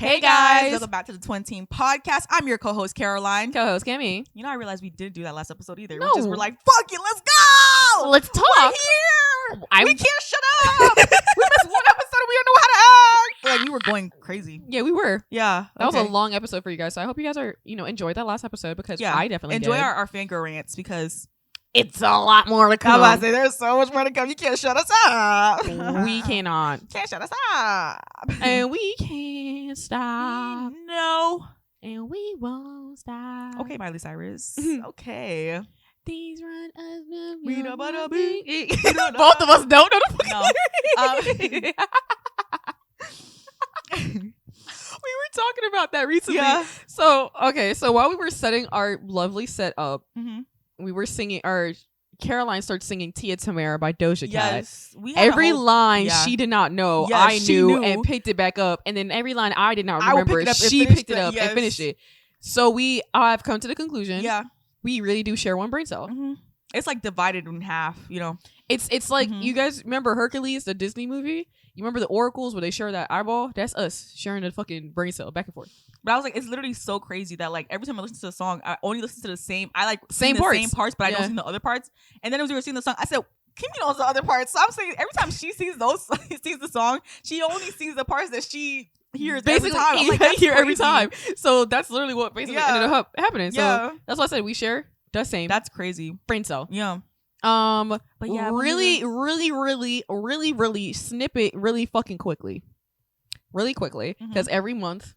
Hey guys, welcome back to the Twenteen podcast. I'm your co-host Carolyn. Co-host Kimmie. You know, I realized we didn't do that last episode either. No. We just were like, fuck it, let's go! Let's talk. We're here! We can't shut up! We missed one episode and we don't know how to act! Like, we were going crazy. Yeah, we were. Yeah. That was a long episode for you guys. So I hope you guys are, enjoyed that last episode because I definitely enjoy did. our fangirl rants because It's a lot more to come. I'm about to say, there's so much more to come. You can't shut us up. We cannot. Can't shut us up. And we can't stop. No. And we won't stop. Okay, Miley Cyrus. Okay. These run us. We know about a big. Both of us don't know the fucking No. We were talking about that recently. Yeah. So while we were setting our lovely set up, Mm-hmm. we were singing, or Caroline started singing Tia Tamara by Doja Cat. Yes. We had Every line yeah. she did not know, Yes, I she knew knew. and picked it back up. And then every line I did not I would pick remember, it up and she finish picked it it, up yes. and finished it. So I've come to the conclusion, Yeah. we really do share one brain cell. Mm-hmm. It's like divided in half, It's like, Mhm. you guys remember Hercules, the Disney movie? You remember the oracles where they share that eyeball? That's us sharing the fucking brain cell back and forth. But I was like, it's literally so crazy that like every time I listen to a song, I only listen to the same. I like Same sing the parts. same parts, but I don't Yeah. sing the other parts. And then as we were singing the song, I said, Kimmie knows the other parts. So I'm saying every time she sings sings the song, she only sings the parts that she hears Basically, every time. I'm like, I that's hear every crazy. time. So that's literally what basically Yeah. ended up happening. So Yeah. that's why I said we share the same That's crazy. brain cell. Yeah. But yeah, really snip it really fucking quickly. Really quickly. Mhm. Because every month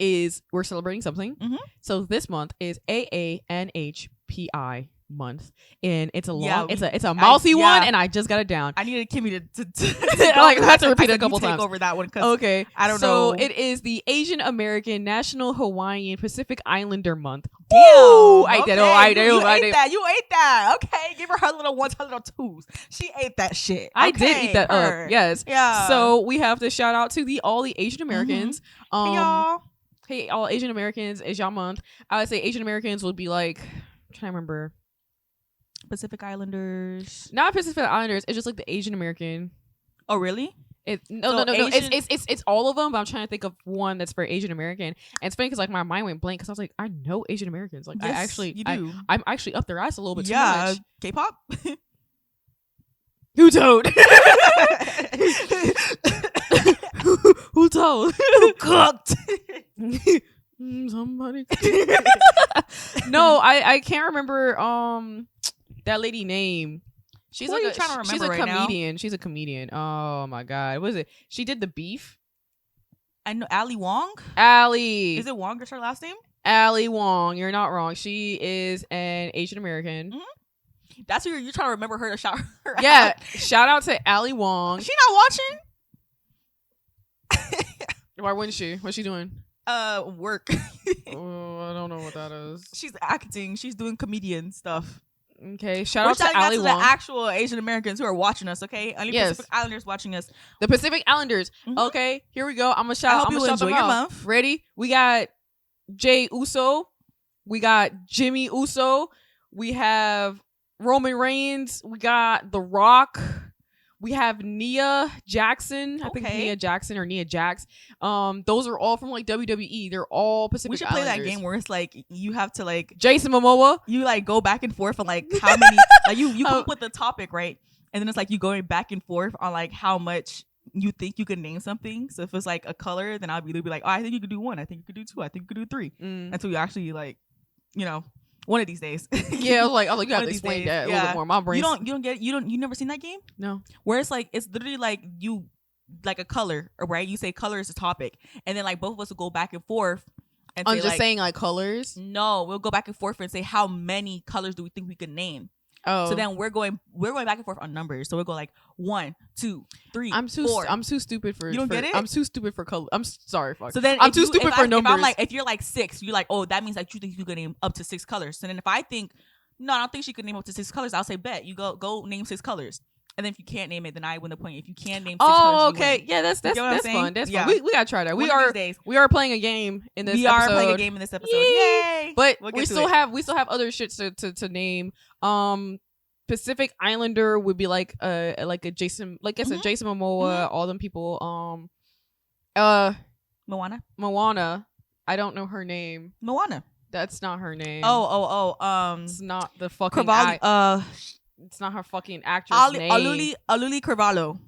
we're celebrating something. Mhm. So this month is AANHPI month. And it's a long Yeah, it's a mouthy yeah. one, and I just got it down. I needed Kimmie to I had to repeat it a said, couple you take times. over that one because Okay. I don't so know. it is the Asian American National Hawaiian Pacific Islander month. Damn. Ooh, I did. Okay. Oh, I You did. ate that. You ate that. Okay. Give her her little ones, her little twos. She ate that shit. I did Okay, eat that her. up. Yes. Yeah. So we have to shout out to all the Asian Americans. Hey, y'all. Hey, all Asian Americans, is y'all month. I would say Asian Americans would be like, I'm trying to remember. Pacific Islanders. Not Pacific Islanders. It's just like the Asian American. Oh, really? No. Asian- It's all of them. But I'm trying to think of one that's for Asian American. And it's funny because like my mind went blank because I was like, I know Asian Americans. Like Yes, I actually, you do. I'm actually up their ass a little bit too Yeah. much. K-pop? Who told? Who told? Who cooked? Somebody. No, I can't remember that lady name. She's Who like are you trying to she's a remember right now? comedian. She's a comedian. Oh my god, what is it? She did the beef. I know Ali Wong. Ali. Is it Wong or her last name? Ali Wong. You're not wrong. She is an Asian American. Mm-hmm. That's who you're trying to remember her to shout her Yeah. out. Shout out to Ali Wong. She not watching? Why wouldn't she? What's she doing? Work. Oh, I don't know what that is. She's acting. She's doing comedian stuff. Okay. Shout We're out to shouting out Ali to Wong. the actual Asian Americans who are watching us, okay? Only Yes. Pacific Islanders watching us. The Pacific Islanders. Mhm. Okay, here we go. I'm gonna I shout. hope I'm you gonna shout enjoy them your out. month. Ready? We got Jay Uso. We got Jimmy Uso. We have Roman Reigns. We got The Rock. We have Nia Jackson. I think Okay. Nia Jackson or Nia Jax. Those are all from like WWE. They're all Pacific We should play Islanders. that game where it's like you have to like Jason Momoa. you like go back and forth on like how many like you come up with the topic, right? And then it's like you going back and forth on like how much you think you can name something. So if it's like a color, then I'll be like, oh, I think you could do 1. I think you could do 2. I think you could do 3. Until you actually like, one of these days. Yeah, I was like, you One have of to these explain days, that a yeah. little bit more. My brain. You don't get it. You never seen that game? No. Where it's like it's literally like you like a color, right? You say color is a topic, and then like both of us will go back and forth and I'm say, just like, saying like colors. no, we'll go back and forth and say how many colors do we think we could name. Oh. So then we're going back and forth on numbers. So we'll go like 1, 2, 3, I'm too 4. stupid for. You don't get it? I'm too stupid for color. I'm sorry, fuck. So then I'm if too stupid for numbers. If you're like 6, you're like, oh, that means like you think you could name up to 6 colors. So then if I think, no, I don't think she could name up to 6 colors, I'll say bet. You go name 6 colors. And then if you can't name it, then I win the point. If you can name 6 colors, Oh, you okay. win. Yeah, that's You know what I'm that's saying? fun. That's Yeah. fun. We gotta try that. One of these days. We are playing a game in this. We episode. are playing a game in this episode. Yay! Yay! But We'll we get to still it. have other shit to name. Pacific Islander would be like a Jason, like I said, Jason Momoa, all them people. Moana. I don't know her name. Moana. That's not her name. It's not the fucking. It's not her fucking actress name. Aluli Carvalho.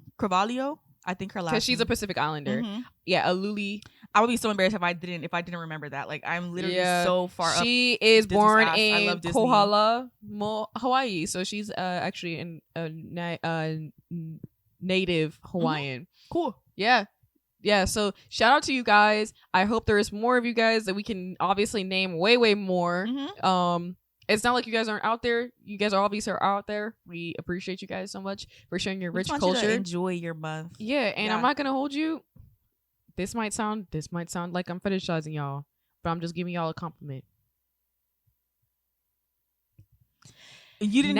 I think her last. Because she's a Pacific Islander. Mm-hmm. Yeah, Aluli. I would be so embarrassed if I didn't remember that. Like, I'm literally so far up. She is born in Disney. Kohala, Hawaii. So she's actually a native Hawaiian. Mm-hmm. Cool. Yeah. So shout out to you guys. I hope there is more of you guys that we can obviously name way more. Mm-hmm. It's not like you guys aren't out there. You guys are obviously out there. We appreciate you guys so much for sharing your rich culture. You to enjoy your month. Yeah, and I'm not gonna hold you. This might sound like I'm fetishizing y'all, but I'm just giving y'all a compliment. You didn't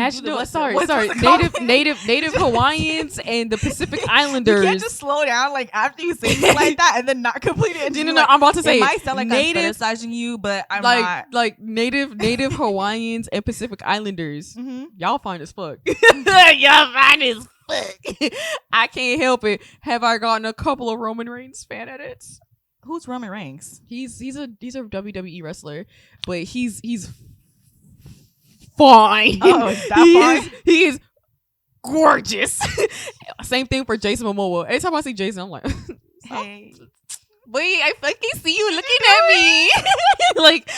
native Hawaiians and the Pacific Islanders. You can't just slow down like after you say it like that and then not complete it. No, I'm about to say it might sound like I'm fetishizing you, but I'm not. Like native Hawaiians and Pacific Islanders. Mm-hmm. Y'all fine as fuck. Y'all fine as fuck. I can't help it. Have I gotten a couple of Roman Reigns fan edits? Who's Roman Reigns? He's a WWE wrestler, but he's fine. Oh, is that fine? He is gorgeous. Same thing for Jason Momoa. Every time I see Jason, I'm like, hey. Wait, I fucking see you looking at me. Like,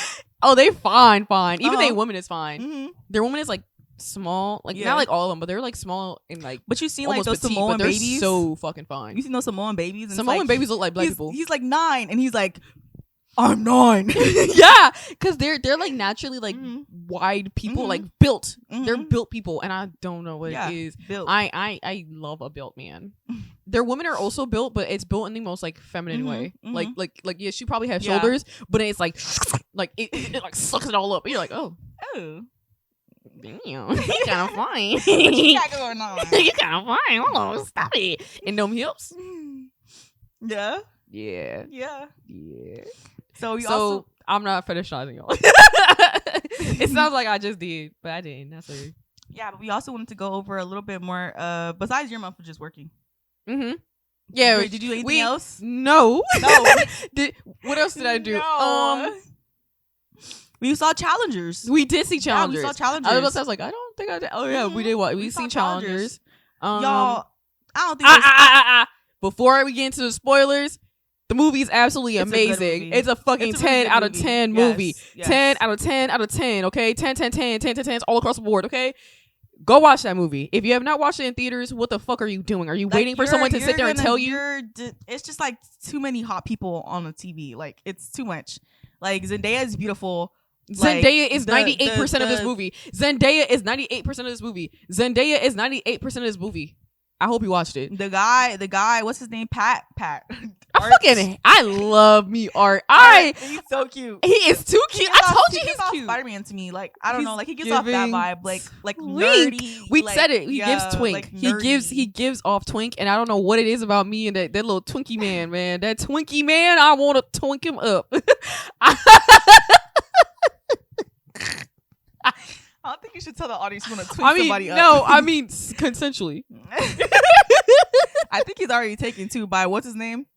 oh, they fine. Even they woman is fine. Mm-hmm. Their woman is like small, like not like all of them, but they're like small and like. But you seen like those petite, Samoan but babies? So fucking fine. You seen those Samoan babies? And Samoan babies look like black people. He's like 9, and he's like, I'm 9. Yeah, because they're like naturally like wide people, Mm-hmm. like built. Mm-hmm. They're built people, and I don't know what it is. Built. I love a built man. Their women are also built, but it's built in the most like feminine way. Mm-hmm. Like yeah, she probably has shoulders, but it's like it like sucks it all up. And you're like, oh, damn, you kind of fine. What you got going on? You kind of fine. Hold on, stop it. And them hips. Yeah. Yeah. So I'm not fetishizing y'all. It sounds like I just did, but I didn't. That's it. Yeah, but we also wanted to go over a little bit more. Besides your month of just working. Mm-hmm. Yeah. Did you do anything else? No. What else did I do? No. We saw Challengers. We did see Challengers. Yeah, we saw Challengers. I was like, I don't think I did. Oh yeah, we did what? We seen Challengers. Y'all, I don't think. Before we get into the spoilers, the movie is absolutely amazing. It's a fucking 10 out of 10 movie. Yes. 10 out of 10 out of 10. Okay, 10 all across the board. Okay. Go watch that movie. If you have not watched it in theaters, what the fuck are you doing? Are you waiting for someone to sit there and tell you? It's just like too many hot people on the TV. Like, it's too much. Like, Zendaya is beautiful. Zendaya is 98% of this movie. Zendaya is 98% of this movie. Zendaya is 98% of this movie. I hope you watched it. The guy, what's his name? Pat. I love me Art. He's so cute. He is too cute. I told you he's cute. Spider-Man to me, like I don't know, like he gives off that vibe, like nerdy. We like, said it. He gives twink. Like he gives off twink, and I don't know what it is about me and that little Twinkie man. That Twinkie man, I want to twink him up. I don't think you should tell the audience you want to twink somebody up. No, I mean consensually. I think he's already taken too by what's his name?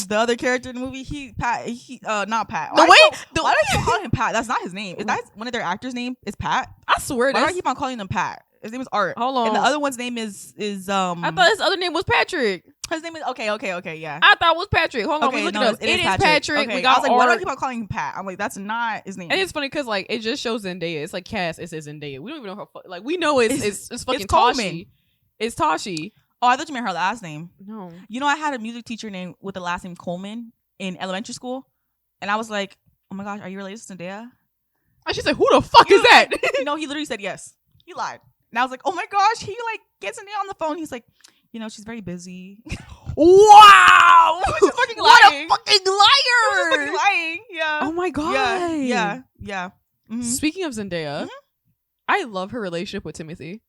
The other character in the movie, not Pat. Why do you call him Pat? That's not his name. Is that one of their actors' name? Is Pat? I swear. Why do I keep on calling him Pat? His name is Art. Hold on. And the other one's name is I thought his other name was Patrick. His name is okay, yeah. I thought it was Patrick. Hold on, we look it up. It is Patrick. Okay. We got I was like, Art. why do I keep on calling him Pat? I'm like, that's not his name. And it's funny because like it just shows Zendaya. It's like Cass. It says Zendaya. We don't even know her. Like we know it's fucking Tashi. It's Tashi. Oh, I thought you meant her last name. No. You know, I had a music teacher named with the last name Coleman in elementary school, and I was like, oh my gosh, are you related to Zendaya? And she said, who the fuck is that? No, he literally said yes. He lied. And I was like, oh my gosh, he like gets Zendaya on the phone. He's like, you know, she's very busy. Wow! What a fucking liar! Lying. Yeah. Oh my god. Yeah. Mm-hmm. Speaking of Zendaya, I love her relationship with Timothy.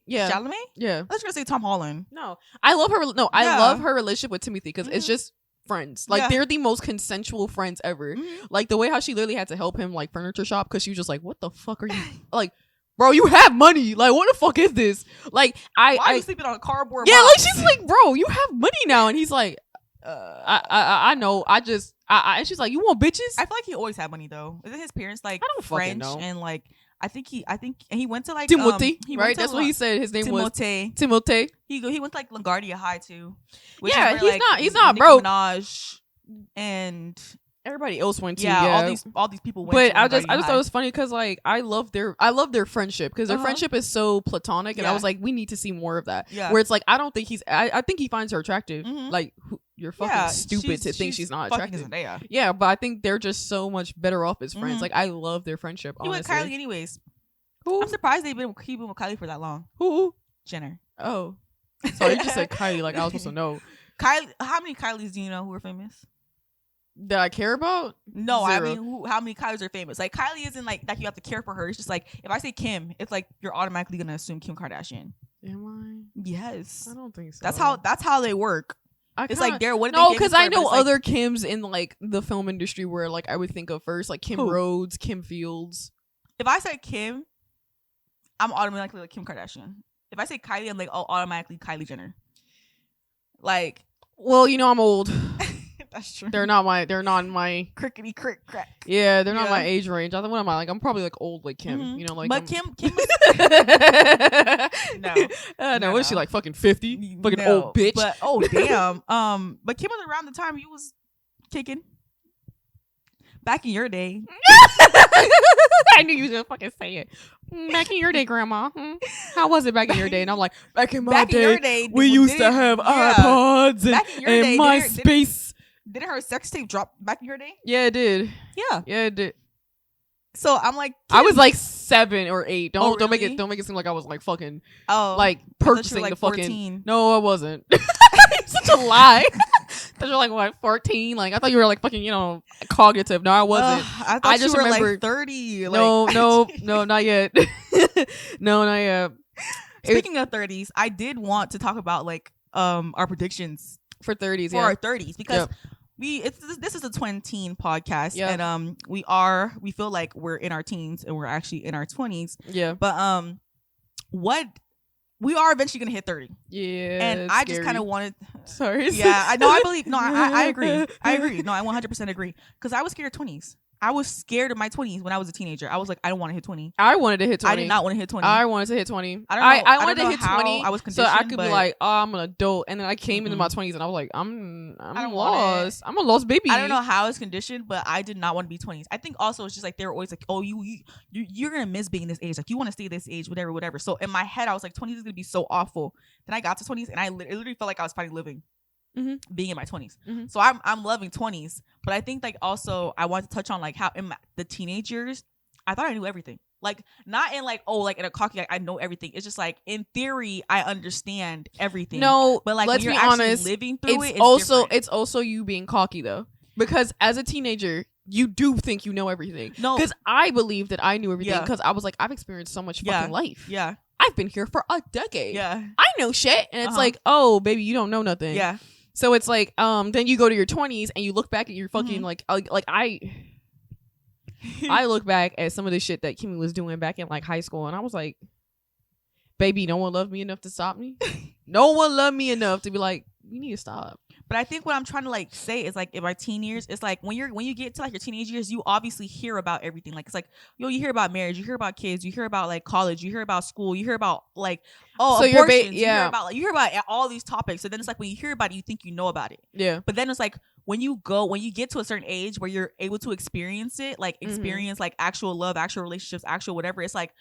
Yeah. Chalamet? Yeah. I was gonna say Tom Holland. No, I love her. No, I love her relationship with Timothy because it's just friends. Like they're the most consensual friends ever. Like the way how she literally had to help him like furniture shop because she was just like, "What the fuck are you like?" Bro, you have money. Like, what the fuck is this? Like, why are you sleeping on a cardboard box? Yeah, like she's like, bro, you have money now, and he's like, I know. And she's like, you want bitches? I feel like he always had money though. Isn't his parents like I don't fucking French know. and like and he went to like Timothy, he right? went to That's what he said. His name Timothée. was Timothy. He went to like LaGuardia High too. Which Yeah, is where, he's not Nicki broke. Minaj and Everybody else went to. yeah, all these people went. But to I just LaGuardia thought it was funny because like I love their friendship because their friendship is so platonic, and I was like, we need to see more of that. Yeah. Where it's like I don't think I think he finds her attractive. Mhm. Like you're fucking stupid to think she's not attractive. Zendaya. Yeah, but I think they're just so much better off as friends. Mhm. Like I love their friendship. He Honestly. with Kylie anyways. Who? I'm surprised they've been keeping with Kylie for that long. Who? Jenner. Oh, sorry, you just said Kylie. Like I was supposed to know. Kylie. How many Kylies do you know who are famous? That I care about? No, Zero. I mean, how many Kylies are famous? Like Kylie isn't like you have to care for her. It's just like if I say Kim, it's like you're automatically gonna assume Kim Kardashian. Am I? Yes, I don't think so. that's how they work. It's like they're what? No, because I know other Kims in like the film industry where like I would think of first, like Kim Who? Rhodes, Kim Fields. If I say Kim, I'm automatically like Kim Kardashian. If I say Kylie, I'm like automatically Kylie Jenner. Like, Well, you know I'm old. that's true. They're not in my Crickety crick crack. yeah, they're not my age range. I think what am I like? I'm probably like old like Kim. Mhm. You know, like But I'm- Kim no, No. what is she like? Fucking 50? Fucking no, old bitch. But damn. But Kim was around the time you was kicking. Back in your day. I knew you was gonna fucking say it. Back in your day, Grandma. How was it back in your day? And I'm like, back in my day, your day, we used to have iPods Back in your and day, MySpace. Didn't her sex tape drop back in your day? Yeah, it did. Yeah. Yeah, it did. So I'm like, I was like 7 or 8. Don't make really? it seem like I was like fucking like like I thought you were, purchasing like, the fucking. 14. No, I wasn't. Such a lie. Thought you were like what 14? Like I thought you were like fucking cognitive. No, I wasn't. I thought I just you were remember like 30. No, Like, no, not yet. No, not yet. Speaking of 30s, I did want to talk about like our predictions For 30s, for yeah. our 30s because Yep. this is a twin teen podcast Yep. and we feel like we're in our teens and we're actually in our 20s. Yeah. But what we are eventually gonna hit 30. Yeah. And I just kind of wanted Sorry. Yeah, I believe I agree. No, I 100% agree. Because I was scared of 20s. I was scared of my 20s when I was a teenager. I was like, I don't want to hit 20. I wanted to hit 20. I did not want to hit 20. I wanted to hit 20. I don't know. I wanted don't know to hit how 20 I was so I conditioned, could but be like, oh, I'm an adult. And then I came into my 20s and I was like, I'm lost. I'm a lost baby. I don't know how it's conditioned, but I did not want to be 20s. I think also it's just like they were always like, oh, you're gonna miss being this age. Like you want to stay this age, whatever. So in my head, I was like, 20s is gonna be so awful. Then I got to 20s and I literally felt like I was finally living. Being in my 20s. So I'm loving 20s, but I think like also I want to touch on like how in the teenage years I thought I knew everything, like not in like in a cocky like I know everything. It's just like in theory I understand everything. No, but like let's when be you're actually honest, living through it's also you being cocky though, because as a teenager you do think you know everything. No, because I believe that I knew everything Yeah. because I was like I've experienced so much fucking life. Yeah, I've been here for a decade. yeah, I know shit, and it's like, oh baby, you don't know nothing. yeah. So it's like, then you go to your 20s and you look back at your fucking like I look back at some of the shit that Kimmie was doing back in like high school, and I was like, baby, no one loved me enough to stop me. No one loved me enough to be like, you need to stop. But I think what I'm trying to like say is like in my teen years, it's like when you get to like your teenage years, you obviously hear about everything. Like it's like you hear about marriage, you hear about kids, you hear about like college, you hear about school, you hear about like So abortions, yeah. you hear about all these topics. So then it's like when you hear about it, you think you know about it. Yeah. But then it's like when you get to a certain age where you're able to experience it, like experience like actual love, actual relationships, actual whatever, it's like,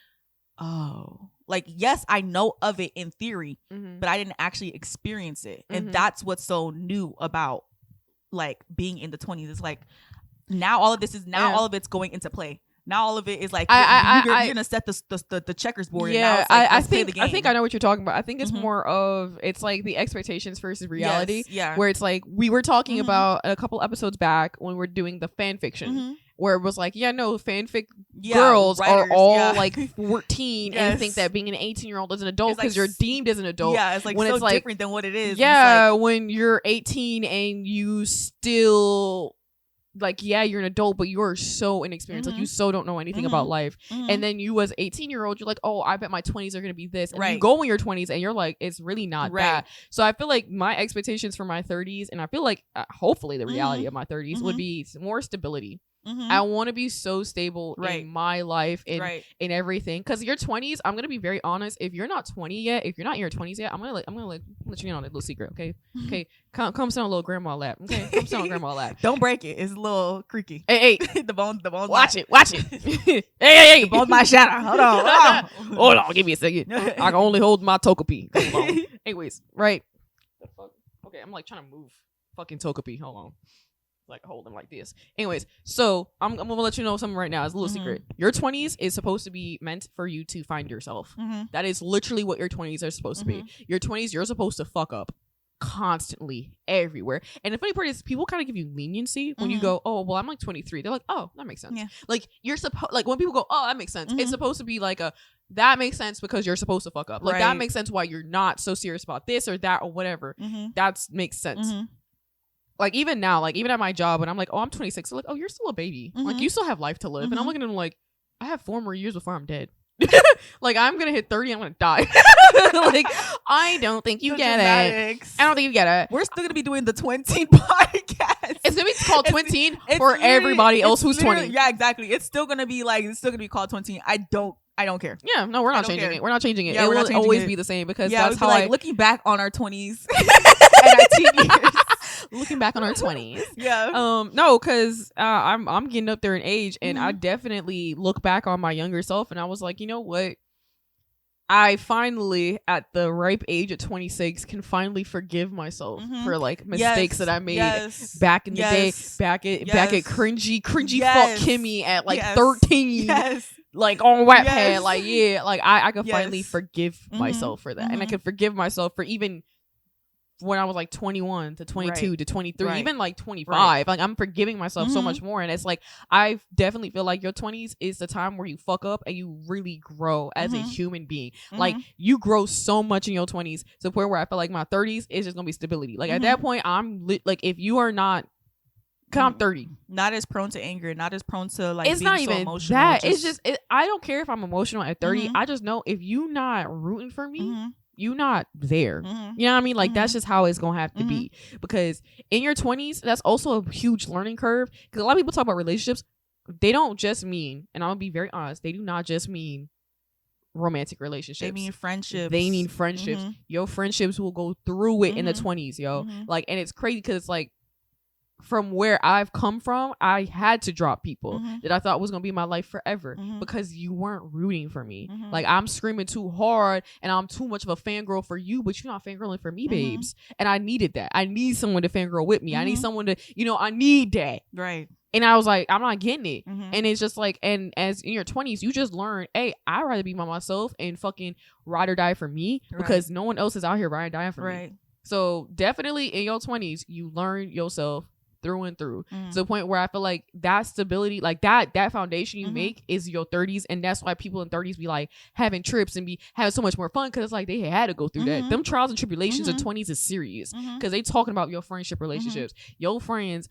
oh, like yes, I know of it in theory, but I didn't actually experience it. And that's what's so new about like being in the 20s. It's like now all of it's going into play. Now all of it is like you're gonna set the checkers board. Yeah, and now it's like, I let's play the game. think I know what you're talking about. I think it's more of it's like the expectations versus reality. Yes, yeah. Where it's like we were talking about a couple episodes back when we're doing the fan fiction. Where it was like, yeah, no, fanfic girls writers, are all like 14 Yes. and think that being an 18-year-old is an adult It's like because you're deemed as an adult. Yeah, it's like when so it's like, different than what it is. Yeah, It's like, when you're 18 and you still like, yeah, you're an adult, but you're so inexperienced. Like, you so don't know anything about life. And then you as 18-year-old, you're like, oh, I bet my 20s are going to be this. And you go in your 20s and you're like, it's really not that. So I feel like my expectations for my 30s, and I feel like hopefully the reality of my 30s would be more stability. I want to be so stable in my life and in everything. Because your 20s, I'm gonna be very honest. If you're not 20 yet, if you're not in your 20s yet, I'm gonna let you in on a little secret. Okay, come sit on a little grandma lap. Okay, come sit on grandma lap. Don't break it. It's a little creaky. Hey, the bones. Watch it. hey. The bones might shatter. Hold on. Hold on. Give me a second. I can only hold my tokapi. Anyways, right. The fuck. Okay, I'm like trying to move fucking tokapi. Hold on. Like hold them like this. Anyways, so I'm gonna let you know something right now. It's a little secret. Your 20s is supposed to be meant for you to find yourself. That is literally what your 20s are supposed to be. Your 20s, you're supposed to fuck up constantly everywhere. And the funny part is people kind of give you leniency when you go, oh well, I'm like 23. They're like, oh, that makes sense. Yeah. Like you're supposed, like when people go, oh, that makes sense. It's supposed to be like that makes sense because you're supposed to fuck up. Like that makes sense why you're not so serious about this or that or whatever. That makes sense. Like even now, like even at my job, when I'm like, oh, I'm 26, they're like, oh, you're still a baby. Like you still have life to live. And I'm looking at them like, I have 4 more years before I'm dead. Like I'm gonna hit 30, I'm gonna die. Like I don't think you get it. I don't think you get it. We're still gonna be doing the Twenteen podcast. It's gonna be called Twenteen for everybody else who's 20. Yeah, exactly. It's still gonna be called Twenteen. I don't care. Yeah, no, we're not changing it. We're not changing it. Yeah, it will always be the same because that's how looking back on our 20s and our teen years. Looking back on our 20s. Yeah. No, because I'm getting up there in age, and I definitely look back on my younger self, and I was like, you know what? I finally, at the ripe age of 26, can finally forgive myself for like mistakes that I made back in the day, back at cringy fuck Kimmie at like 13. Like on Wattpad, like like I could finally forgive myself for that, and I could forgive myself for even when I was like 21 to 22 to 23, even like 25. Like I'm forgiving myself so much more, and it's like I definitely feel like your 20s is the time where you fuck up and you really grow as a human being. Like you grow so much in your 20s to the point where I feel like my 30s is just gonna be stability. Like at that point, I'm like if you are not. Cause I'm 30. Not as prone to anger, not as prone to like it's being not so even emotional. That it's just I don't care if I'm emotional at 30. I just know if you not rooting for me, you not there. You know what I mean? Like that's just how it's gonna have to be. Because in your 20s, that's also a huge learning curve. Because a lot of people talk about relationships. They don't just mean, and I'm gonna be very honest, they do not just mean romantic relationships. They mean friendships. They mean friendships. Your friendships will go through it in the 20s, yo. Like, and it's crazy because it's like from where I've come from, I had to drop people that I thought was gonna be my life forever because you weren't rooting for me. Like I'm screaming too hard and I'm too much of a fangirl for you, but you're not fangirling for me, babes. And I needed that. I need someone to fangirl with me. I need someone to, I need that. Right. And I was like, I'm not getting it. And it's just like, and as in your 20s, you just learn, hey, I'd rather be by myself and fucking ride or die for me because no one else is out here ride or dying for me. So definitely in your 20s, you learn yourself through and through to the point where I feel like that stability, like that foundation you make is your 30s. And that's why people in 30s be like having trips and be having so much more fun because it's like they had to go through that. Them trials and tribulations in 20s is serious because they talking about your friendship relationships. Your friends,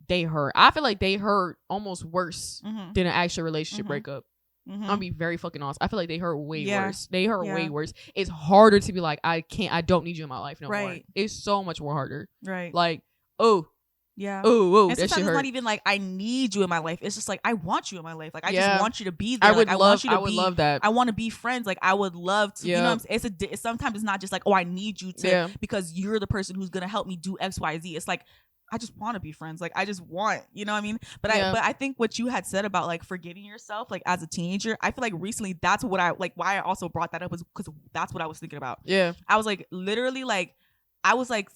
they hurt. I feel like they hurt almost worse than an actual relationship breakup. I'm gonna be very fucking honest. I feel like they hurt way worse. They hurt way worse. It's harder to be like, I don't need you in my life no more. It's so much more harder. Like, oh, yeah. Oh, and that shit sometimes hurt. it's not even like I need you in my life. It's just like I want you in my life. Like I just want you to be there. I would love that. I want to be friends. Like I would love to. You know what I'm saying? It's sometimes it's not just like, oh, I need you to because you're the person who's gonna help me do X, Y, Z. It's like I just want to be friends. Like I just want, you know what I mean? But I think what you had said about like forgetting yourself, like as a teenager, I feel like recently that's what I like. Why I also brought that up was because that's what I was thinking about. Yeah. I was like literally like I was like.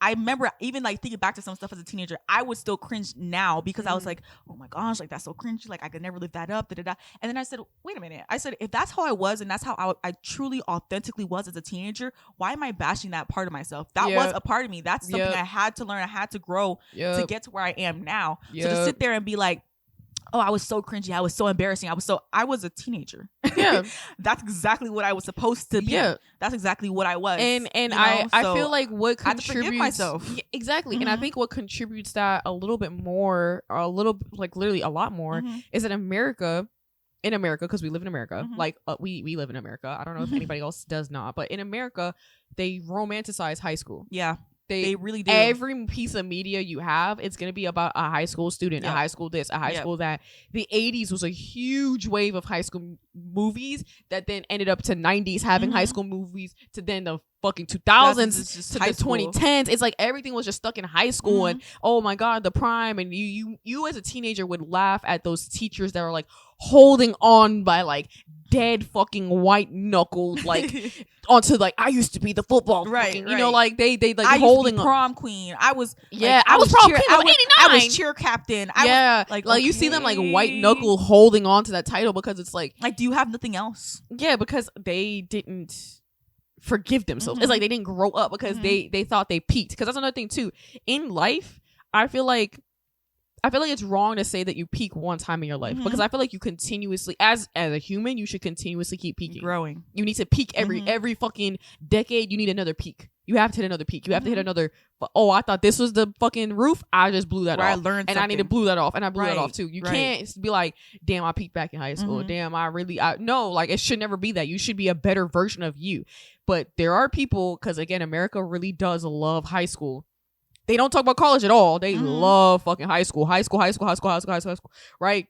I remember even like thinking back to some stuff as a teenager, I would still cringe now because I was like, oh my gosh, like that's so cringy. Like I could never live that up. Da, da, da. And then I said, wait a minute. I said, if that's how I was and that's how I truly authentically was as a teenager, why am I bashing that part of myself? That was a part of me. That's something I had to learn. I had to grow to get to where I am now. So to sit there and be like, oh, I was so cringy. I was so embarrassing. I was a teenager. Yeah. That's exactly what I was supposed to be. Yeah. That's exactly what I was. And you I know? feel like what I had to forgive contributes myself. Yeah, exactly. And I think what contributes that a little bit more, or a little, like literally a lot more, is that in America, because we live in America, like we live in America. I don't know if anybody else does not, but in America, they romanticize high school. Yeah. They really do. Every piece of media you have, it's going to be about a high school student, a high school this, a high school that. The 80s was a huge wave of high school movies that then ended up to 90s having high school movies, to then the fucking 2000s to the 2010s. It's like everything was just stuck in high school, and oh my god, the prime. And you as a teenager would laugh at those teachers that were like holding on by like dead fucking white knuckled like onto like, I used to be the football fucking, you know, like they like I holding used to be prom queen. I was I was prom queen. I was cheer captain. I was, like you see them like white knuckle holding on to that title because it's like do you have nothing else? Yeah, because they didn't forgive themselves. It's like they didn't grow up because they thought they peaked. Because that's another thing too in life. I feel like it's wrong to say that you peak one time in your life, because I feel like you continuously, as a human, you should continuously keep peaking, growing. You need to peak every fucking decade. You need another peak. You have to hit another peak. You have to hit another. Oh, I thought this was the fucking roof. I just blew that off. I learned something. I need to blew that off, and I blew that off too. You can't be like, damn, I peaked back in high school. Damn, no, like it should never be that. You should be a better version of you. But there are people, because again, America really does love high school. They don't talk about college at all. They love fucking high school, right?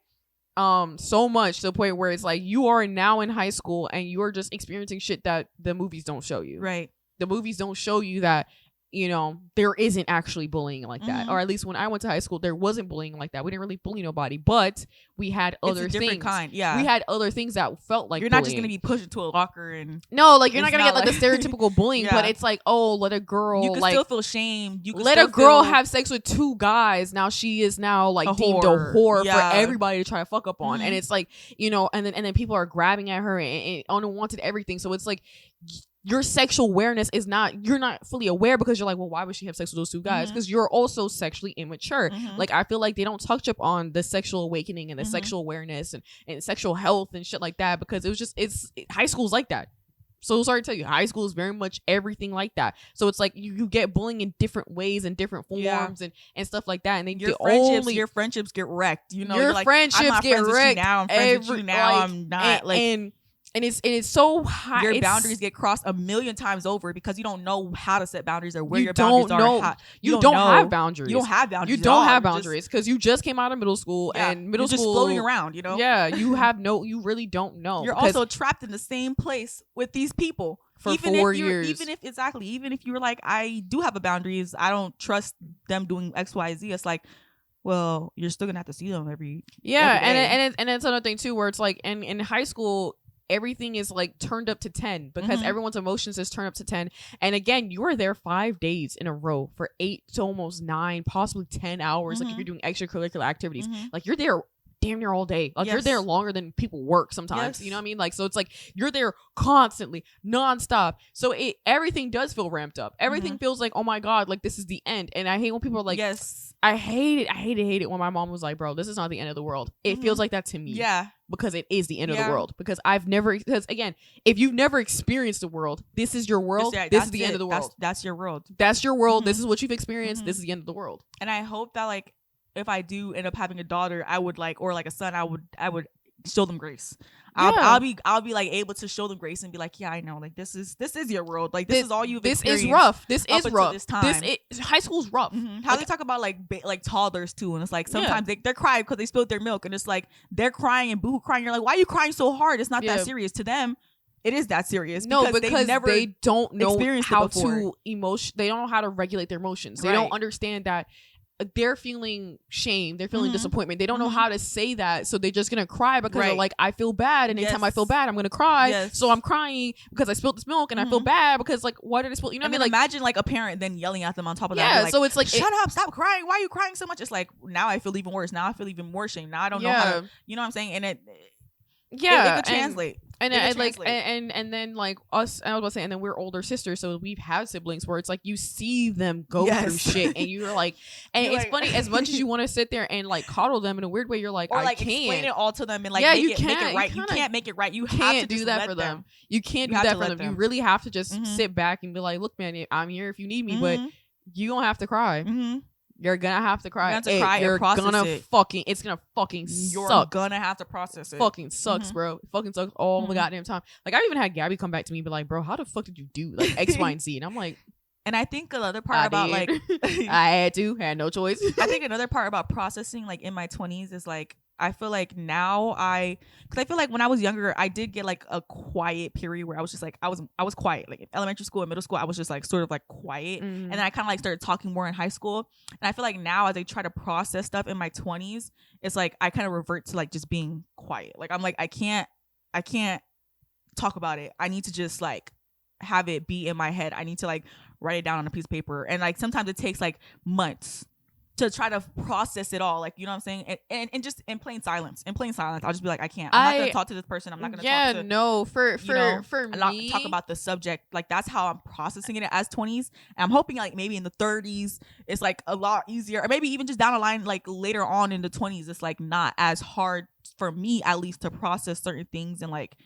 So much to the point where it's like you are now in high school and you are just experiencing shit that the movies don't show you. Right. The movies don't show you that, you know, there isn't actually bullying like that. Or at least when I went to high school, there wasn't bullying like that. We didn't really bully nobody, but we had other things. Different kind, yeah. We had other things that felt like you're bullying. not just gonna be pushed into a locker and no, like you're not gonna get like the stereotypical bullying, but it's like, oh, let a girl, you can like still feel shame. You can let a girl have sex with two guys. Now she is now like deemed a whore for everybody to try to fuck up on, and it's like, you know, and then people are grabbing at her and unwanted everything. So it's like, your sexual awareness is not, you're not fully aware, because you're like, well, why would she have sex with those two guys? Because you're also sexually immature. Like, I feel like they don't touch up on the sexual awakening and the sexual awareness and sexual health and shit like that, because it was just, high school's like that. So sorry to tell you, high school is very much everything like that. So it's like you get bullying in different ways and different forms and stuff like that. And then your friendships get wrecked. You know, your like, friendships I'm not get friends with you wrecked. now. I'm friends with you now. I'm not And it's so high. Your boundaries get crossed a million times over because you don't know how to set boundaries or where your boundaries are. You don't have boundaries. You don't have boundaries. You don't have boundaries because you just came out of middle school and middle school, just floating around. You know. Yeah, you really don't know. You're also trapped in the same place with these people for 4 years. Even if you were like, I do have boundaries, I don't trust them doing X, Y, Z. It's like, well, you're still gonna have to see them every day. And it's another thing too, where it's like, in high school, everything is like turned up to 10 because everyone's emotions is turned up to 10. And again, you are there 5 days in a row for 8 to almost 9, possibly 10 hours. Like if you're doing extracurricular activities, like you're there damn near all day. Like you're there longer than people work sometimes. You know what I mean? Like, so it's like you're there constantly, nonstop. So everything does feel ramped up. Everything feels like, oh my God, like this is the end. And I hate when people are like, I hate it when my mom was like, bro, this is not the end of the world. It feels like that to me. Yeah. Because it is the end of the world. Because because again, if you've never experienced the world, this is your world. This is the end of the world. That's your world. That's your world. This is what you've experienced. This is the end of the world. And I hope that like, if I do end up having a daughter, I would like, or like a son, I would show them grace. I'll be like able to show them grace and be like, yeah, I know, like this is your world, like this is all you've experienced. This is rough. This is rough. This time. High school's rough. How they talk about like toddlers too, and it's like sometimes they're crying because they spilled their milk, and it's like they're crying and boo crying. You're like, why are you crying so hard? It's not that serious to them. It is that serious. No, because they don't know how to They don't know how to regulate their emotions. They don't understand that. They're feeling shame, they're feeling disappointment, they don't know how to say that, so they're just gonna cry because they're like, I feel bad, and anytime I feel bad, I'm gonna cry, so I'm crying because I spilled this milk, and I feel bad because like, why did I spill, you know what I mean? Like, imagine like a parent then yelling at them on top of that, like, so it's like, shut up, stop crying, why are you crying so much? It's like, now I feel even worse, now I feel even more shame, now I don't know how to, you know what I'm saying? And Yeah, it could translate. And It could like translate. and then like us, I was about to say, and then we're older sisters, so we've had siblings where it's like you see them go through shit, and you're like, and You're it's like- funny as much as you want to sit there and like coddle them in a weird way, you're like, or I like can't explain it all to them and like Yeah, make you it can't. right. You You kinda can't make it right. You have can't to do just that let for them. them. You can't You do have that to for let them. You them. really have to just Mhm. sit back and be like, look, man, I'm here if you need me, but Mhm. you don't have to cry. Mhm. You're gonna have to cry. You're gonna have to cry and You're process gonna it. fucking. It's gonna fucking You're suck. gonna have to process it. Fucking sucks, Mhm. bro. It fucking sucks all the Mhm. goddamn time. Like I even had Gabby come back to me and be like, bro, how the fuck did you do like X, Y, and Z? And I'm like, And I think another part I about did. like I had no choice. I think another part about processing like in my 20s is like I feel like now because I feel like when I was younger I did get like a quiet period where I was just like I was quiet, like in elementary school and middle school I was just like sort of like quiet, Mhm. and then I kind of like started talking more in high school, and I feel like now as I try to process stuff in my 20s it's like I kind of revert to like just being quiet. Like I'm like I can't talk about it. I need to just like have it be in my head. I need to like write it down on a piece of paper, and like sometimes it takes like months to try to process it all, like, you know what I'm saying, and just in plain silence I'll just be like I can't, I'm not gonna talk to this person, I'm not gonna talk to no, for not me, talk about the subject. Like that's how I'm processing it as 20s, and I'm hoping like maybe in the 30s it's like a lot easier, or maybe even just down the line like later on in the 20s it's like not as hard for me at least to process certain things and like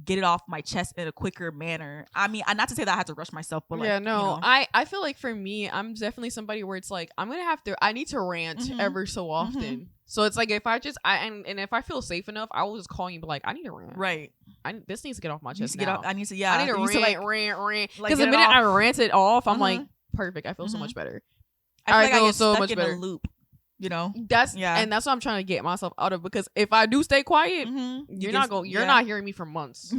get it off my chest in a quicker manner. I mean, not to say that I had to rush myself, but like, yeah, no, you know. I feel like for me, I'm definitely somebody where it's like I need to rant Mhm. ever so often. So it's like if I just and if I feel safe enough, I will just call you and be like, I need to rant. Right. This needs to get off my I need chest to get now. off. I need to I need to I used rant, to, rant. like, Because get the it minute off. I rant it off, I'm Mhm. like, perfect. I feel so Mhm. much better. I feel like I feel get so stuck much in better. a loop, you know. That's Yeah. and that's what I'm trying to get myself out of, because if I do stay quiet, you're not hearing me for months.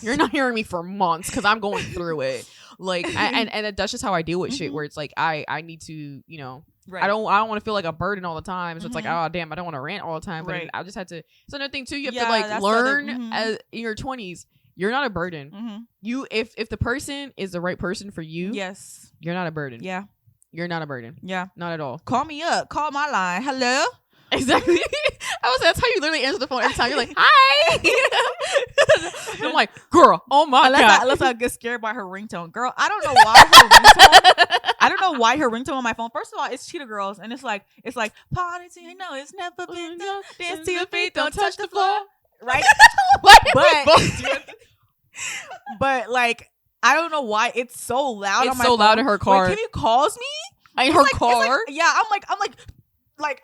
You're not hearing me for months because I'm going through it. Like and that's just how I deal with shit, Mhm. where it's like I need to, you know, Right. I don't want to feel like a burden all the time. So it's like, Mhm. oh damn, I don't want to rant all the time. But Right. I just had to. It's another thing too. You have Yeah, to like that's the other- learn mhm. as in your 20s. You're not a burden. Mhm. You if the person is the right person for you, Yes. you're not a burden. Yeah. You're not a burden. Yeah. Not at all. Call me up. Call my line. Hello. Exactly. I was. That's how you literally answer the phone every time. You're like, hi. I'm like, girl. Oh my god. Unless I get scared by her ringtone, girl. I don't know why her ringtone. I don't know why her ringtone on my phone. First of all, it's Cheetah Girls, and it's like party till you know it's never been done. Dance till your feet don't touch the floor. Right. Why did we both do it? But like, I don't know why it's so loud. It's on my so phone. loud in her car. When Kimmie calls me In it's her like- it's like- car. yeah, I'm like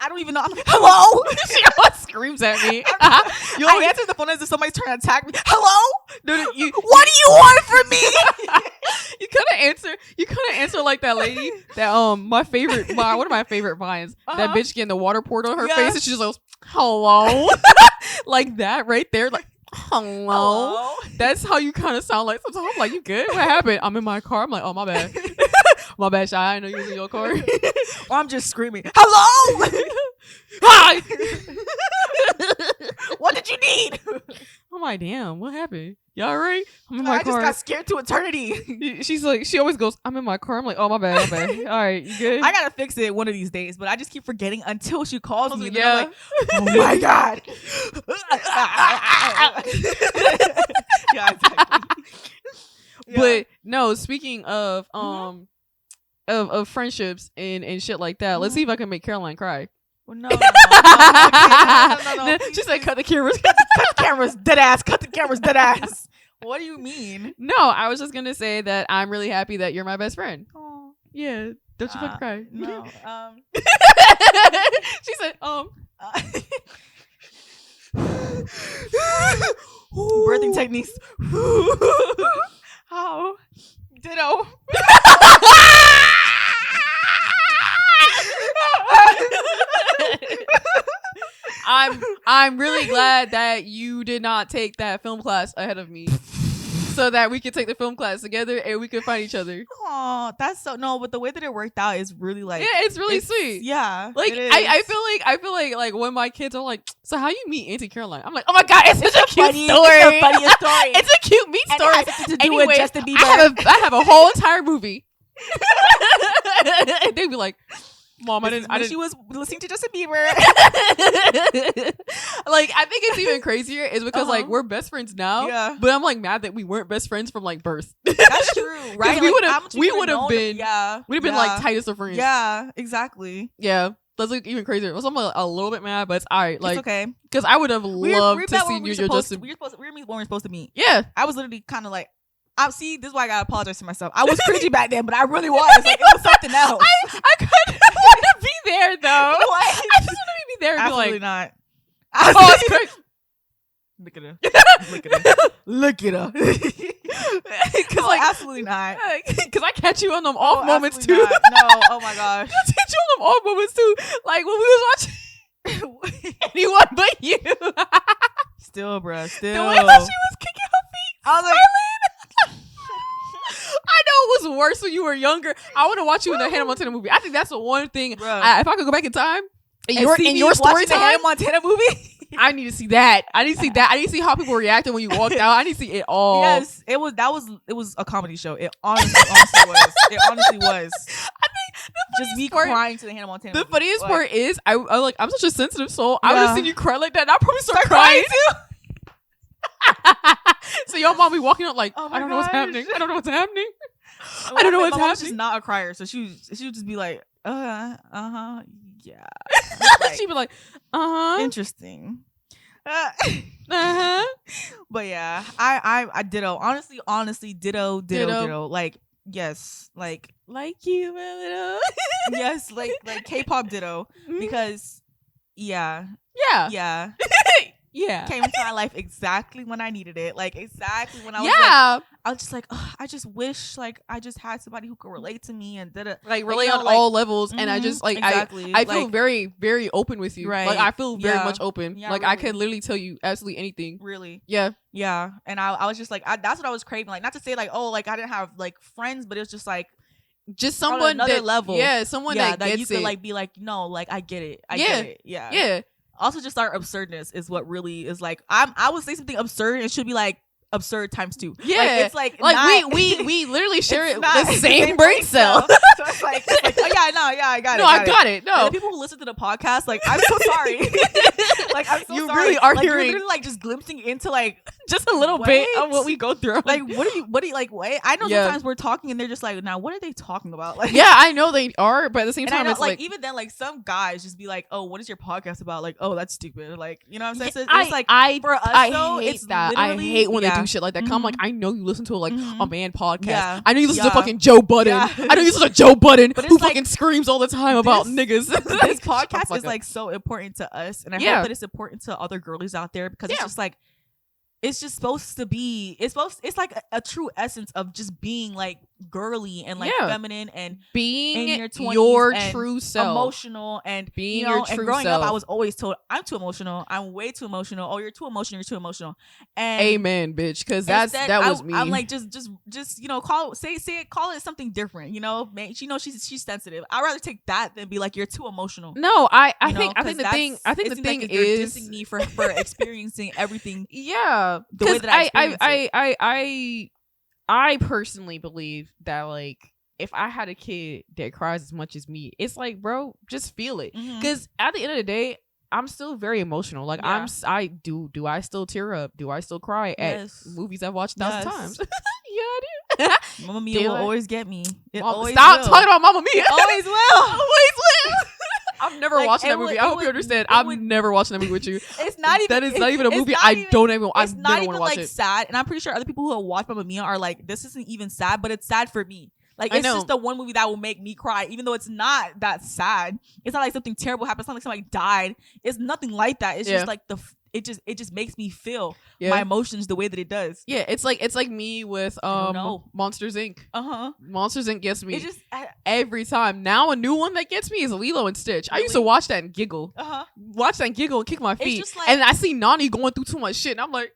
I don't even know. I'm like, hello. She always screams at me. I answer the phone as if somebody's trying to attack me. Hello. Dude, What do you want from me? You couldn't answer like that lady that one of my favorite vines. That Uh-huh. bitch getting the water poured on her Yeah. face and she just goes, hello. Like that right there, like hello. That's how you kind of sound like sometimes. I'm like, you good? What happened? I'm in my car. I'm like, oh my bad. My bad, Shy. I know you was in your car. Or I'm just screaming, hello. Hi. What did you need? I'm like, damn, what happened? Y'all all right? I'm in my I car. just got scared to eternity. She's like, she always goes, I'm in my car. I'm like, oh my bad. All right, you good? I gotta fix it one of these days, but I just keep forgetting until she calls me. And then Yeah. I'm like, oh my god. Yeah, exactly. Yeah. But no, speaking of of friendships and shit like that, let's see if I can make Caroline cry. Well, no, I can't. No. She said, "Cut the cameras." Cut the cameras, dead ass. Cut the cameras, dead ass. What do you mean? No, I was just gonna say that I'm really happy that you're my best friend. Oh, Yeah, don't you fucking cry. no. She said, Birthing techniques. How? Ditto. I'm really glad that you did not take that film class ahead of me, so that we could take the film class together and we could find each other. Oh, that's so no. But the way that it worked out is really like Yeah, it's really sweet. Yeah, Like it is. I feel like when my kids are like, so how you meet Auntie Caroline? I'm like, oh my god, it's such a cute funny, story. It's the funniest story. It's a cute meet And story. it has to do Anyway, with Justin Bieber. I have a whole entire movie. They'd be like, Mom, I didn't. She was listening to Justin Bieber. Like, I think it's even crazier is because like we're best friends now. Yeah. But I'm like mad that we weren't best friends from like birth. That's true, right? We Like, would have been like tightest of friends. Yeah, exactly. Yeah. That's like even crazier. So I'm a little bit mad, but it's all right. Like, it's okay. Because I would have loved to see you. We were when we were supposed to meet. Yeah. I was literally kind of like, see, this is why I gotta apologize to myself. I was cringy back then, but I really was. Like, it was something else. I kind of want to be there though. What? I just want to be there. And Absolutely be like, not. oh, it's crazy. Look at her. Look at her. Look at her. Because like absolutely not. Because I catch you on them off moments too. Not. No. Oh my gosh. I catch you on them off moments too. Like when we was watching anyone but you. Still, bruh. Still. The way that she was kicking her feet. I was like. I know it was worse when you were younger. I want to watch you in the Hannah Montana movie. I think that's the one thing. If I could go back in time, in your story time, Hannah Montana movie. I need to see that. I need to see that. I need to see how people reacted when you walked out. I need to see it all. Yes, it was a comedy show. It honestly was. It honestly was. I think just me crying to the Hannah Montana. The movie. funniest part is I'm such a sensitive soul. Yeah. I would have seen you cry like that, and I probably start crying too. So your mom be walking up like, I don't know what's happening. I don't know what's happening. I don't know what's happening. She's not a crier, so she would just be like, yeah. Like, she'd be like, interesting. But yeah, I ditto. Honestly, ditto. Like, yes, like you, my little. Yes, like K-pop ditto, because yeah. Yeah. Came into my life exactly when I needed it. Like, exactly when I was like, I was just like, I just wish like I just had somebody who could relate to me and like relate on all levels. And I just like exactly. I feel very, very open with you. Right. Like I feel very much open. Yeah, like really. I can literally tell you absolutely anything. Really. Yeah. Yeah. And I was just like, that's what I was craving. Like, not to say like, oh, like I didn't have like friends, but it was just like just someone another level. Yeah, someone that gets you could like be like, no, like I get it. I get it. Yeah. Yeah. Also, just our absurdness is what really is like. I would say something absurd and it should be like absurd times 2. Yeah, like, it's like not, we literally share the same brain brain cell. So it's like oh yeah, no, yeah, I got it. No, I got it. No, and the people who listen to the podcast, like, I'm so sorry. Like, I'm so you sorry. really are like, hearing you're literally like just glimpsing into like just a little bit of what we go through. Like, what do you like? What I know sometimes we're talking and they're just like, now what are they talking about? Like, yeah, I know they are, but at the same time, know, it's like even then, like some guys just be like, oh, what is your podcast about? Like, oh, that's stupid. Like, you know what I'm saying? So it's like for us, though, hate it's that. I hate when they do shit like that. Come, like, I know you listen to like a man podcast. Yeah. I know you listen to fucking Joe Budden. I know you listen to Joe Budden, who like, fucking screams all the time about niggas. This podcast is like so important to us, and I hope that it's important to other girlies out there, because it's just like, it's just supposed to be, it's like a true essence of just being like girly and like feminine and being in your 20s your and true self, emotional, and being your true and growing self. up, I was always told I'm too emotional, I'm way too emotional. Oh, you're too emotional. And amen, bitch, because that was me. I'm like, just call it something different. You know, she's sensitive. I'd rather take that than be like, you're too emotional. No, I think the thing like is dissing me for experiencing everything. Yeah, the way that I personally believe that, like, if I had a kid that cries as much as me, it's like, bro, just feel it. Because at the end of the day, I'm still very emotional. Like, I still tear up? Do I still cry at movies I've watched 1,000 times? Yeah, I do. Mamma Mia will always get me. Stop talking about Mamma Mia. Always will. I've never watched that movie. I hope you understand. I'm never watching that movie with you. It's not even. That is not even a movie. I don't even. I never want to watch it. Sad, and I'm pretty sure other people who have watched Mamma Mia are like, this isn't even sad, but it's sad for me. Like, it's just the one movie that will make me cry, even though it's not that sad. It's not like something terrible happened. It's not like somebody died. It's nothing like that. It's just like it just makes me feel my emotions the way that it does. Yeah, it's like me with Monsters Inc. Monsters Inc. gets me every time. Now a new one that gets me is Lilo and Stitch. Really? I used to watch that and giggle. Watch that and giggle and kick my feet. Like, and I see Nani going through too much shit, and I'm like,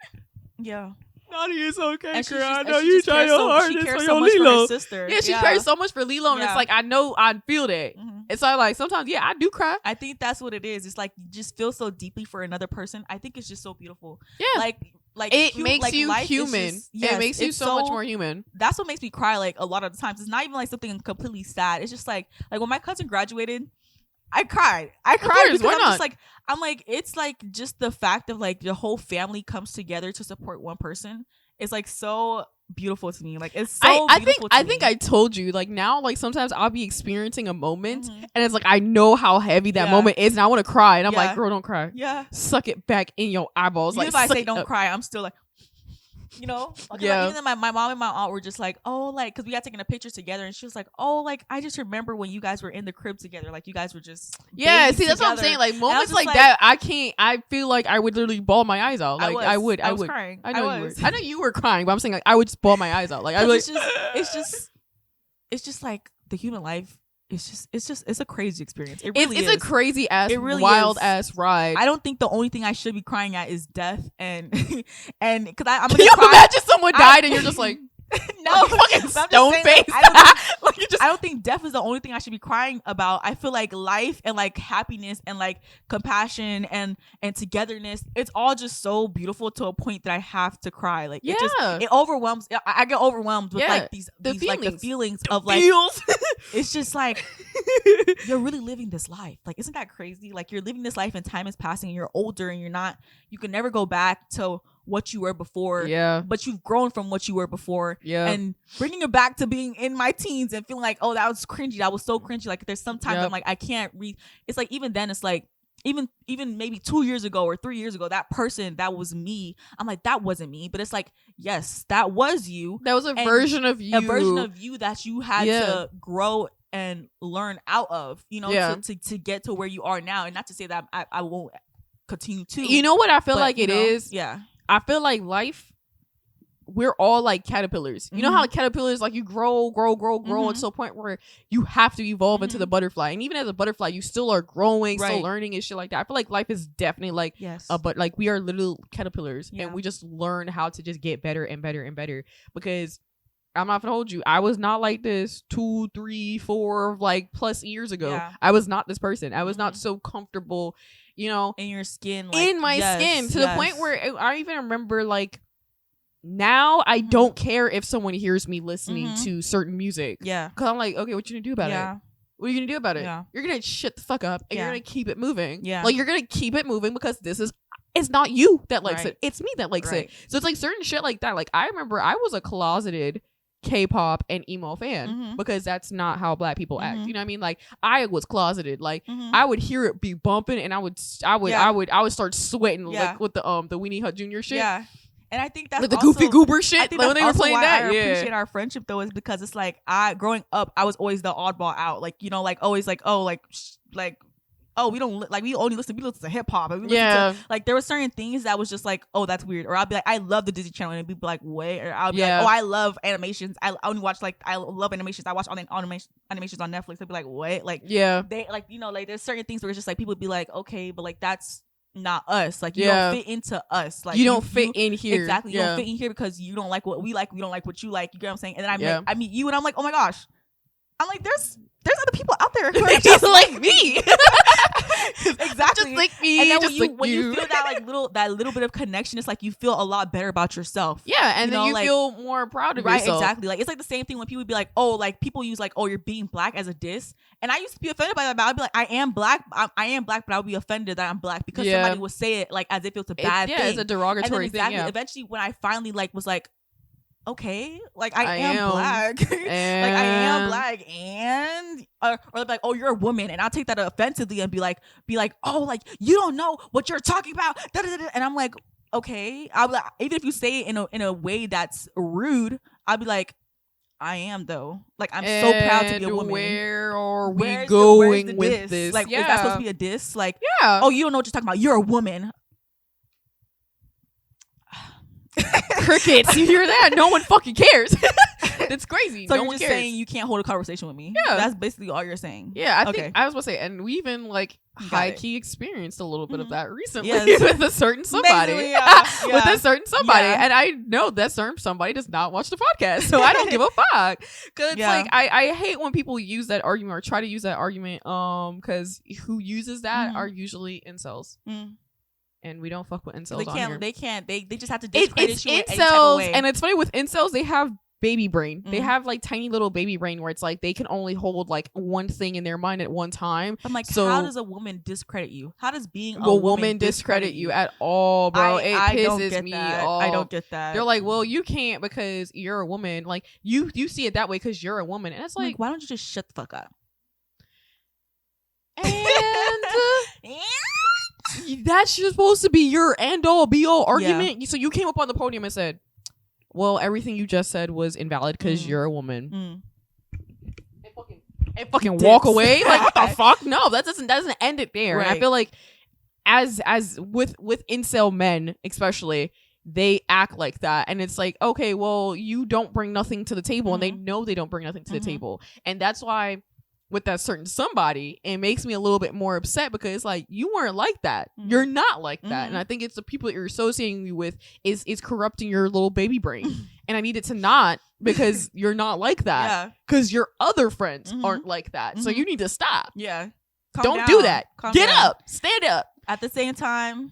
yeah. Nani is okay, girl. I know you try your hardest for your much Lilo. For her sister. Yeah, she cares so much for Lilo, and it's like, I know I feel that. It's like sometimes, I do cry. I think that's what it is. It's like, you just feel so deeply for another person. I think it's just so beautiful. Yeah, like it makes you human. Just, it makes you so much more human. That's what makes me cry. Like, a lot of the times, it's not even like something completely sad. It's just like when my cousin graduated, I cried because why I'm not? just like, I'm like, it's like just the fact of like the whole family comes together to support one person. It's like so beautiful to me. Like it's so beautiful to me. I think I told you, like, now, like, sometimes I'll be experiencing a moment and it's like I know how heavy that moment is and I want to cry and I'm like, girl, don't cry. Yeah. Suck it back in your eyeballs. Even Like, if I say don't cry, I'm still like, you know? Okay, yeah. Like, even then my mom and my aunt were just like, oh, like, because we had taken a picture together and she was like, oh, like, I just remember when you guys were in the crib together. Like, you guys were just see, that's what I'm saying. Like, moments like that, I feel like I would literally bawl my eyes out. Like, I would. Crying. I know you were. I know you were crying, but I'm saying, like, I would just bawl my eyes out. Like, I was like, it's just like the human life. It's a crazy experience. It really is. It's a crazy ass, really wild ass ride. I don't think the only thing I should be crying at is death and because I'm gonna Can you imagine someone died and you're just like, no, fucking stone face. I don't think death is the only thing I should be crying about. I feel like life and like happiness and like compassion and togetherness, it's all just so beautiful to a point that I have to cry. Like it overwhelms. I get overwhelmed with like these feelings. Like the feelings of like it's just like you're really living this life. Like, isn't that crazy? Like, you're living this life and time is passing and you're older and you can never go back to what you were before. Yeah. But you've grown from what you were before. Yeah. And bringing it back to being in my teens and feeling like, oh, that was cringy. That was so cringy. Like, there's sometimes I'm like, I can't read. It's like, even then, it's like, even maybe 2 years ago or 3 years ago, that person that was me, I'm like, that wasn't me. But it's like, yes, that was you. That was a version of you. A version of you that you had to grow and learn out of, you know, to get to where you are now. And not to say that I won't continue to. You know what I feel like it is? Yeah. I feel like life, we're all like caterpillars. You know how like caterpillars, like you grow until a point where you have to evolve into the butterfly. And even as a butterfly, you still are growing, still learning and shit like that. I feel like life is definitely like but like we are little caterpillars and we just learn how to just get better and better and better. Because I'm not gonna hold you, I was not like this 2, 3, 4 like plus years ago. Yeah. I was not this person. I was not so comfortable, you know, in your skin, like, in my skin, to the point where I even remember, like, now I don't care if someone hears me listening to certain music. Yeah. Because I'm like, okay, what you gonna do about it? What are you gonna do about it? Yeah. You're gonna shut the fuck up and you're gonna keep it moving. Yeah. Like, you're gonna keep it moving because it's not you that likes it. It's me that likes it. So it's like certain shit like that. Like, I remember I was a closeted K-pop and emo fan because that's not how black people act. You know what I mean? Like, I was closeted. Like, I would hear it be bumping and I would start sweating like with the Weenie Hut Jr. shit. Yeah. And I think that's like the Goofy Goober shit. I think like, when they were playing that. I appreciate our friendship though, is because it's like growing up, I was always the oddball out. Like, you know, like always like, oh, like oh, we don't like, we listen to hip hop. Like, there were certain things that was just like, oh, that's weird. Or I'll be like, I love the Disney Channel, and it'd be like, wait. Or I'll be like, oh, I love animations. I only watch I love animations. I watch all the animations on Netflix. I'd be like, what? Like, they like, you know, like there's certain things where it's just like people would be like, okay, but like that's not us. Like, you don't fit into us. Like, you don't fit in here. Exactly. You don't fit in here because you don't like what we like. We don't like what you like. You get what I'm saying? And then I meet you, and I'm like, oh my gosh. I'm like, there's other people out there who are just like me. Exactly. Just like me. And then when you feel that little bit of connection, it's like you feel a lot better about yourself. Yeah, and then you feel more proud of yourself. Right, exactly. Like, it's like the same thing when people be like, oh, like people use like, oh, you're being black as a diss. And I used to be offended by that, but I'd be like, I am black, but I would be offended that I'm black because somebody would say it like as if it's a bad thing. Yeah, it's a derogatory thing. Yeah. Eventually, when I finally was like, okay, like I am black. Like, I am black, and or like, oh, you're a woman, and I'll take that offensively and be like, oh, like, you don't know what you're talking about. And I'm like, okay, I'll be like, even if you say it in a way that's rude, I'll be like, I am though. Like, I'm so proud to be a woman. Where are we going with this? Like, is that supposed to be a diss? Like, oh, you don't know what you're talking about. You're a woman. Crickets. You hear that? No one fucking cares. That's crazy. So you're just saying you can't hold a conversation with me? Yeah, that's basically all you're saying. Yeah, I think I was gonna say, and we even like high key experienced a little bit of that recently with a certain somebody. With a certain somebody, and I know that certain somebody does not watch the podcast, so I don't give a fuck. Because it's like I hate when people use that argument or try to use that argument. Because who uses that are usually incels. And we don't fuck with incels. They just have to discredit you in any type of incels, way. and it's funny with incels, they have baby brain. They have like tiny little baby brain where it's like they can only hold like one thing in their mind at one time. I'm like, so, how does a woman discredit you? How does being a woman discredit you at all, bro? It pisses me off. I don't get that. They're like, well, you can't because you're a woman. Like you see it that way because you're a woman, and it's like, why don't you just shut the fuck up? And that's supposed to be your end all be all argument. So you came up on the podium and said, well, everything you just said was invalid because you're a woman. And fucking walk away. Like, what the fuck? No, that doesn't end it there. Right. And I feel like as with incel men especially, they act like that, and it's like, okay, well, you don't bring nothing to the table, and they know they don't bring nothing to the table, and that's why with that certain somebody, it makes me a little bit more upset because it's like, you weren't like that. You're not like that. And I think it's the people that you're associating me with is corrupting your little baby brain. And I need it to not, because you're not like that. Because your other friends aren't like that. So you need to stop. Yeah. Don't do that. Get up. Stand up. At the same time,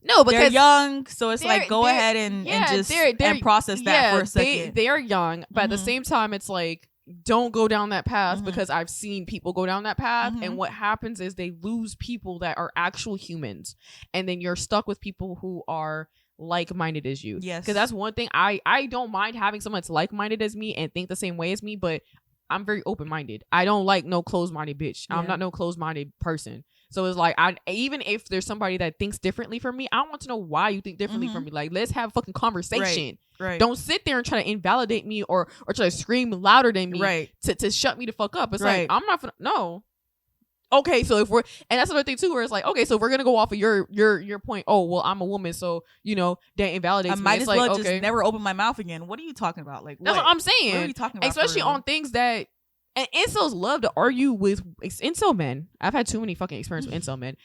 no, because they're young, so it's like, go ahead and just and process that for a second. They are young, but at the same time, it's like, don't go down that path, because I've seen people go down that path, and what happens is they lose people that are actual humans, and then you're stuck with people who are like-minded as you. Yes, because that's one thing. I don't mind having someone that's like-minded as me and think the same way as me, but I'm very open-minded. I don't like no closed-minded bitch. I'm not no closed-minded person. So it's like, even if there's somebody that thinks differently from me, I want to know why you think differently from me. Like, let's have a fucking conversation. Right. Don't sit there and try to invalidate me or try to scream louder than me to shut me the fuck up. It's like, I'm not gonna, no. Okay, so if we're, and that's another thing too, where it's like, okay, so if we're gonna go off of your point, oh well, I'm a woman, so that invalidates me. I might as well just never open my mouth again. What are you talking about? Like, that's what I'm saying. What are you talking about? Especially on things that, and incels love to argue with incel men. I've had too many fucking experience with incel men.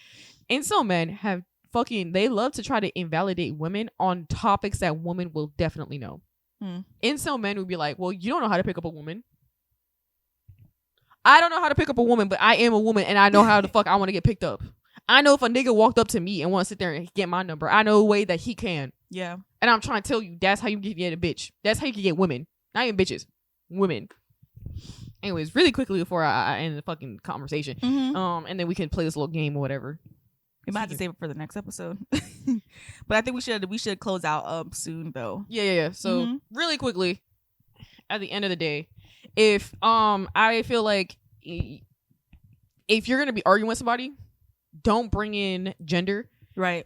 Incel men have they love to try to invalidate women on topics that women will definitely know. Incel men would be like, well, you don't know how to pick up a woman. I don't know how to pick up a woman, but I am a woman, and I know how the fuck I want to get picked up. I know if a nigga walked up to me and want to sit there and get my number, I know a way that he can. Yeah. And I'm trying to tell you, that's how you get a bitch. That's how you can get women. Not even bitches. Women. Anyways, really quickly before I end the fucking conversation, and then we can play this little game or whatever. We might have to save it for the next episode, but I think we should close out soon though. Yeah. So really quickly, at the end of the day, if I feel like if you're gonna be arguing with somebody, don't bring in gender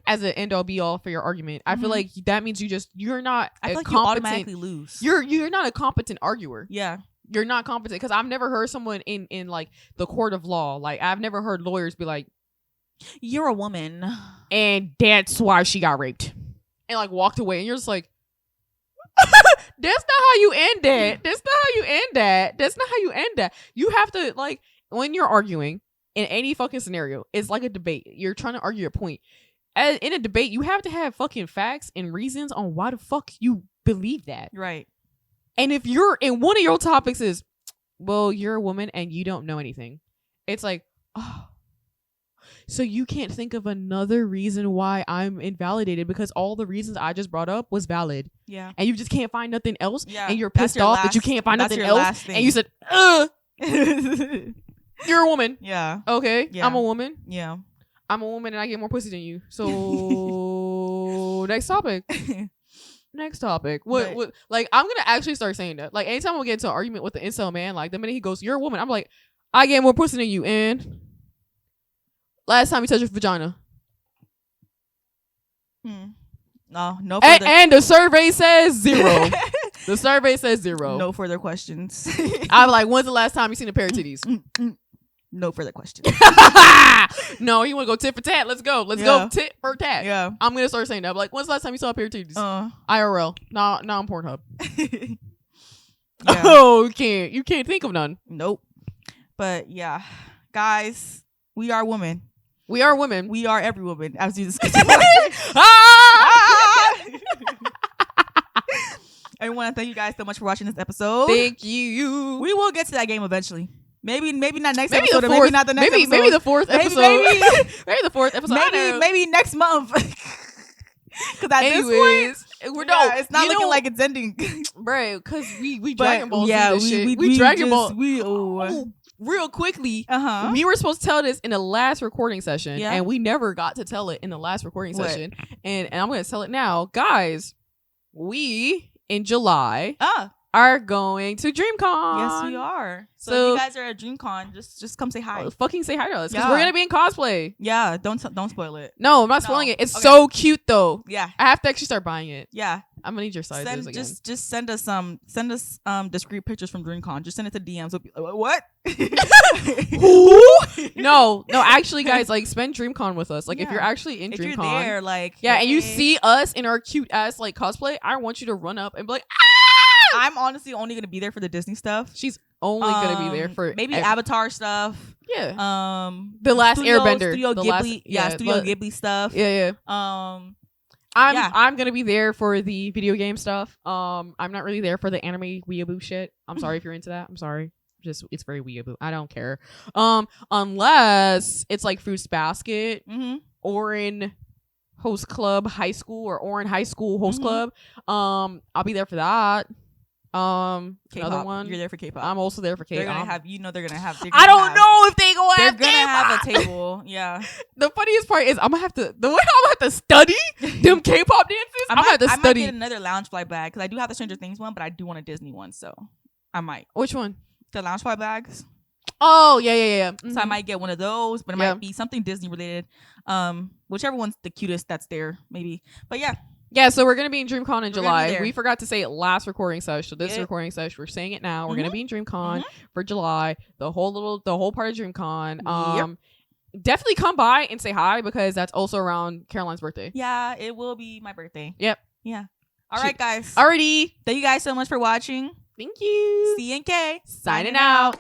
as an end all be all for your argument. I feel like that means you're not. I feel like you automatically lose. You're not a competent arguer. Yeah. You're not competent, because I've never heard someone in like the court of law, like I've never heard lawyers be like, you're a woman and that's why she got raped, and like walked away, and you're just like, that's not how you end that. That's not how you end that. That's not how you end that. You have to, like, when you're arguing in any fucking scenario, it's like a debate. You're trying to argue your point. In a debate, you have to have fucking facts and reasons on why the fuck you believe that. Right. And if you're in one of your topics is, well, you're a woman and you don't know anything. It's like, oh, so you can't think of another reason why I'm invalidated, because all the reasons I just brought up was valid. Yeah. And you just can't find nothing else. Yeah. And you're pissed off that you can't find nothing else. And you said, you're a woman. Yeah. Okay. Yeah. I'm a woman. Yeah. I'm a woman and I get more pussy than you. So next topic. Next topic. What like, I'm gonna actually start saying that. Like, anytime we get into an argument with the incel man, like the minute he goes, you're a woman, I'm like, I get more pussy than you. And last time you touched your vagina. No further. And the survey says 0. The survey says 0. No further questions. I'm like, when's the last time you seen a pair of titties? No further questions. No, you want to go tit for tat? Let's go. Let's go tit for tat. Yeah. I'm going to start saying that. I'm like, when's the last time you saw a pair of titties? IRL. Not on Pornhub. Oh, you can't think of none. Nope. But yeah, guys, we are women. We are women. We are every woman. As you discussed. I want to thank you guys so much for watching this episode. Thank you. We will get to that game eventually. Maybe not next episode. Or maybe not the next episode. Maybe the fourth episode. Maybe the fourth episode. Maybe next month. Because at this point, it's not looking like it's ending. bro, because we But, Dragon Ball yeah, this shit. we We Dragon just- Ball. oh. Real quickly, Uh-huh. we were supposed to tell this in the last recording session, Yeah. and we never got to tell it in the last recording What? session. And I'm going to tell it now. Guys, we, in July, are going to DreamCon. Yes, we are. So, So- if you guys are at DreamCon, just come say hi. Fucking say hi to us, because Yeah. we're going to be in cosplay. Yeah, don't spoil it. No, I'm not spoiling it. It's Okay. so cute, though. Yeah, I have to actually start buying it. yeah. I'm going to need your sizes again. Just send us discreet pictures from DreamCon. Just send it to DMs. We'll be like, what? No, actually, guys, like, spend DreamCon with us. Like, if Yeah. you're actually in If DreamCon, you're there, like, yeah, and you hey. see us in our cute ass like cosplay, I want you to run up and be like, I'm honestly only gonna be there for the Disney stuff. she's only gonna be there for maybe Avatar stuff. Yeah. The Last Airbender. Studio The Ghibli, last- Studio Ghibli stuff. Yeah. Yeah. I'm gonna be there for the video game stuff. I'm not really there for the anime weeaboo shit. I'm sorry if you're into that. I'm sorry. Just it's very weeaboo. I don't care. Unless it's like Fruits Basket, Mm-hmm. Orin Host Club High School or Orin High School Host Mhm. Club. I'll be there for that. Another K-pop. one. You're there for K-pop. I'm also there for They're K-pop. gonna have. They're gonna have. I don't know if they gonna They're have gonna have a K-pop. table. Yeah. The funniest part is I'm gonna have to study them K-pop dances. I'm gonna have to I might study. get another Loungefly bag because I do have the Stranger Things one, but I do want a Disney one, so I might. Which one? The Loungefly bags. Oh yeah. So I might get one of those, but it Yeah. might be something Disney related. Whichever one's the cutest that's there, maybe. But yeah. Yeah, so we're gonna be in DreamCon in We're gonna be July. there. We forgot to say it last recording session. So this Yeah. recording session, we're saying it now. We're gonna Mhm. be in DreamCon Mhm. for July. The whole part of DreamCon. Yep. Definitely come by and say hi because that's also around Caroline's birthday. Yeah, it will be my birthday. Yep. Yeah. All right, guys. Alrighty. Thank you guys so much for watching. Thank you. C and K Signing out.